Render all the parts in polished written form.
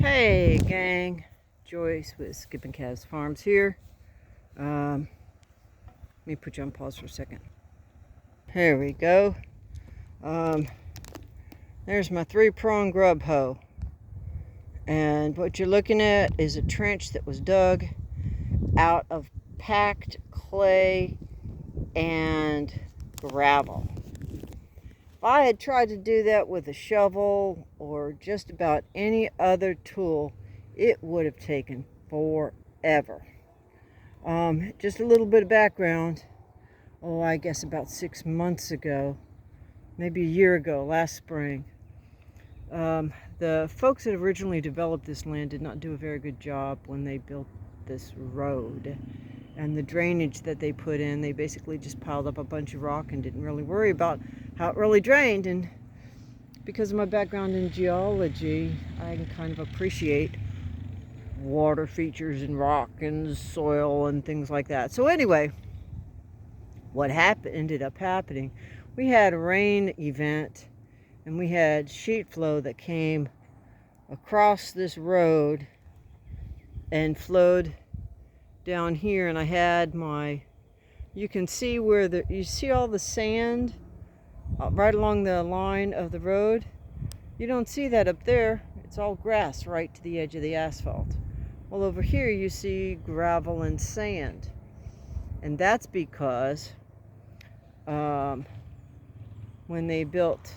Hey gang, Joyce with Skipping Calves Farms here. Let me put you on pause for a second. Here we go. There's my 3-prong grub hoe. And what you're looking at is a trench that was dug out of packed clay and gravel. If I had tried to do that with a shovel or just about any other tool, it would have taken forever. Just a little bit of background. I guess about 6 months ago, maybe a year ago, last spring, the folks that originally developed this land did not do a very good job when they built this road. And the drainage that they put in, they basically just piled up a bunch of rock and didn't really worry about how it really drained. And because of my background in geology, I can kind of appreciate water features in rock and soil and things like that. So anyway, what ended up happening, we had a rain event and we had sheet flow that came across this road and flowed down here, and I had you can see where you see all the sand right along the line of the road. You don't see that up there. It's all grass right to the edge of the asphalt. Well, over here you see gravel and sand, and that's because when they built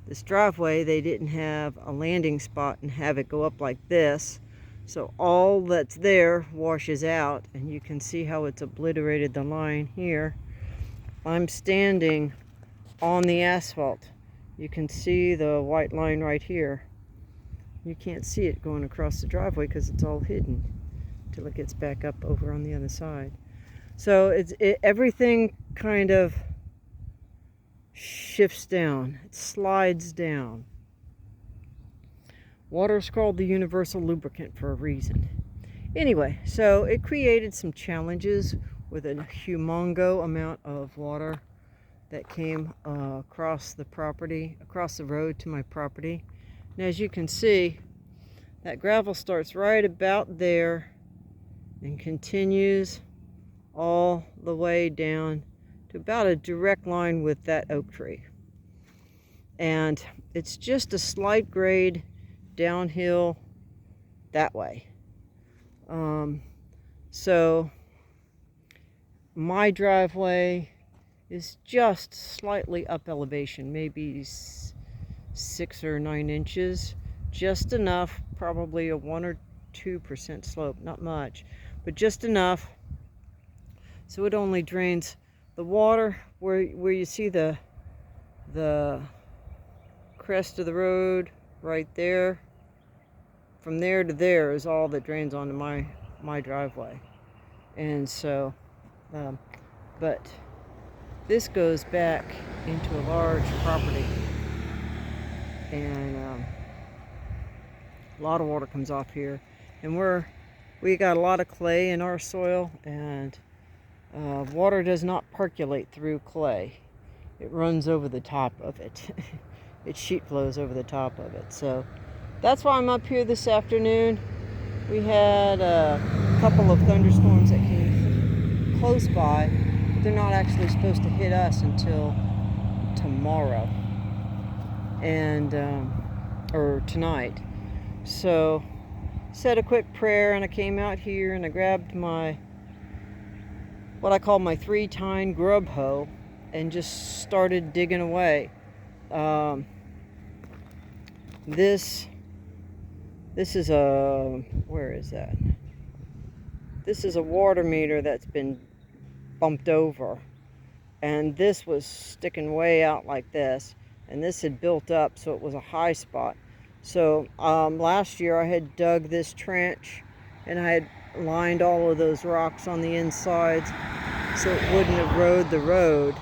this driveway, they didn't have a landing spot and have it go up like this. So all that's there washes out, and you can see how it's obliterated the line here. I'm standing on the asphalt. You can see the white line right here. You can't see it going across the driveway because it's all hidden till it gets back up over on the other side. So everything kind of shifts down. It slides down. Water's called the universal lubricant for a reason. Anyway, so it created some challenges with a humongo amount of water that came across the property, across the road to my property. And as you can see, that gravel starts right about there and continues all the way down to about a direct line with that oak tree. And it's just a slight grade downhill that way. So my driveway is just slightly up elevation, maybe 6 or 9 inches, just enough, probably a 1 or 2% slope, not much, but just enough so it only drains the water where you see the crest of the road right there. From there to there is all that drains onto my driveway. And so but this goes back into a large property, and a lot of water comes off here, and we got a lot of clay in our soil, and water does not percolate through clay. It runs over the top of it. It sheet flows over the top of it. So that's why I'm up here this afternoon. We had a couple of thunderstorms that came close by, but they're not actually supposed to hit us until tomorrow and or tonight. So said a quick prayer, and I came out here and I grabbed what I call my 3-tine grub hoe and just started digging away. This is where is that? This is a water meter that's been bumped over, and this was sticking way out like this, and this had built up, so it was a high spot. So last year I had dug this trench, and I had lined all of those rocks on the insides so it wouldn't erode the road,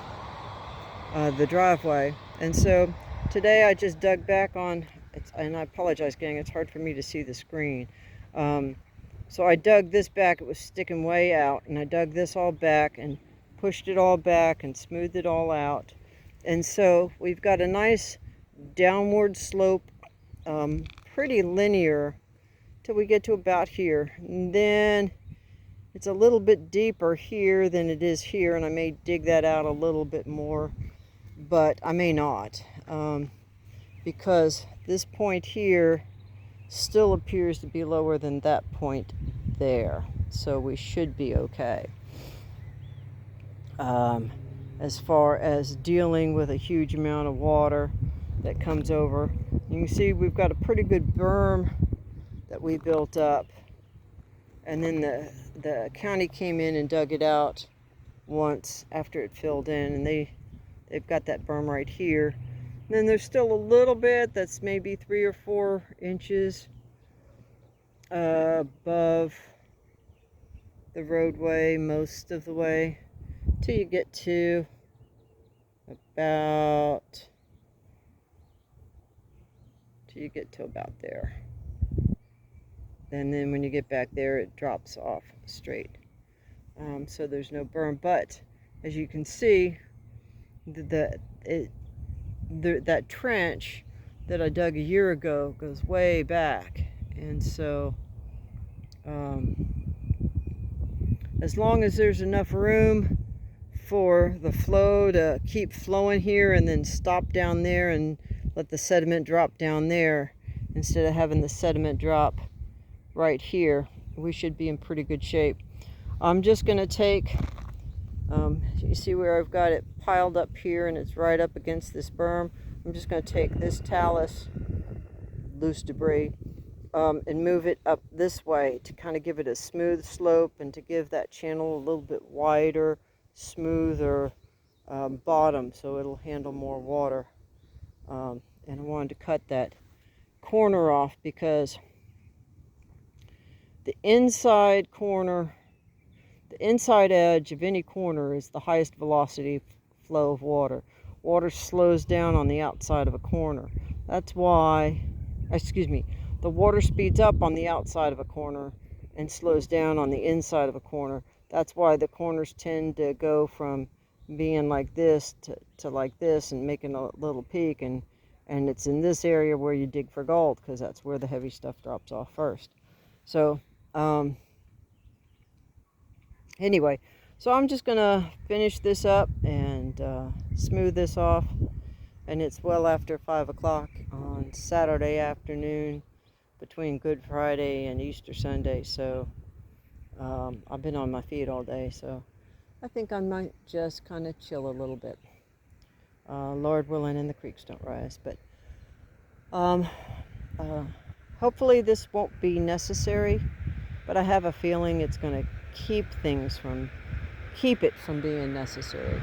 the driveway. And so today I just dug back on, and I apologize gang, it's hard for me to see the screen. So I dug this back, it was sticking way out, and I dug this all back and pushed it all back and smoothed it all out. And so we've got a nice downward slope, pretty linear till we get to about here. And then it's a little bit deeper here than it is here, and I may dig that out a little bit more, but I may not, because this point here still appears to be lower than that point there, so we should be okay. As far as dealing with a huge amount of water that comes over, you can see we've got a pretty good berm that we built up, and then the county came in and dug it out once after it filled in, and they've got that berm right here. And then there's still a little bit that's maybe 3 or 4 inches above the roadway most of the way, till you get to about there. And then when you get back there, it drops off straight. So there's no berm, but as you can see, that trench that I dug a year ago goes way back, and so as long as there's enough room for the flow to keep flowing here and then stop down there and let the sediment drop down there instead of having the sediment drop right here, we should be in pretty good shape. I'm just going to take, you see where I've got it piled up here and it's right up against this berm. I'm just going to take this talus, loose debris, and move it up this way to kind of give it a smooth slope and to give that channel a little bit wider, smoother bottom, so it'll handle more water. And I wanted to cut that corner off because the inside corner, the inside edge of any corner is the highest velocity flow of water. Water slows down on the outside of a corner. That's why, the water speeds up on the outside of a corner and slows down on the inside of a corner. That's why the corners tend to go from being like this to like this and making a little peak, and it's in this area where you dig for gold, because that's where the heavy stuff drops off first. So anyway, so I'm just gonna finish this up and smooth this off, and it's well after 5 o'clock on Saturday afternoon between Good Friday and Easter Sunday, so I've been on my feet all day, so I think I might just kind of chill a little bit, Lord willing, and the creeks don't rise. But hopefully this won't be necessary, but I have a feeling it's going to keep it from being necessary.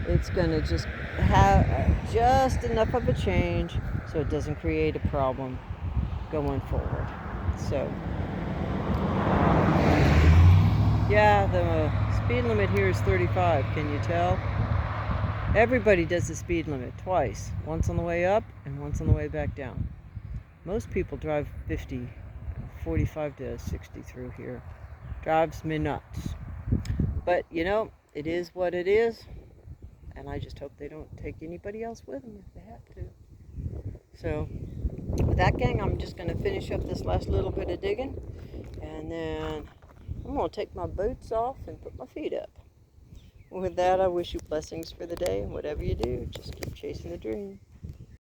It's going to just have just enough of a change so it doesn't create a problem going forward. So yeah, the speed limit here is 35. Can you tell? Everybody does the speed limit twice, once on the way up and once on the way back down. Most people drive 50, 45 to 60 through here. Drives me nuts. But you know, it is what it is, and I just hope they don't take anybody else with them if they have to. So with that, gang, I'm just going to finish up this last little bit of digging, and then I'm going to take my boots off and put my feet up. With that, I wish you blessings for the day, and whatever you do, just keep chasing the dream.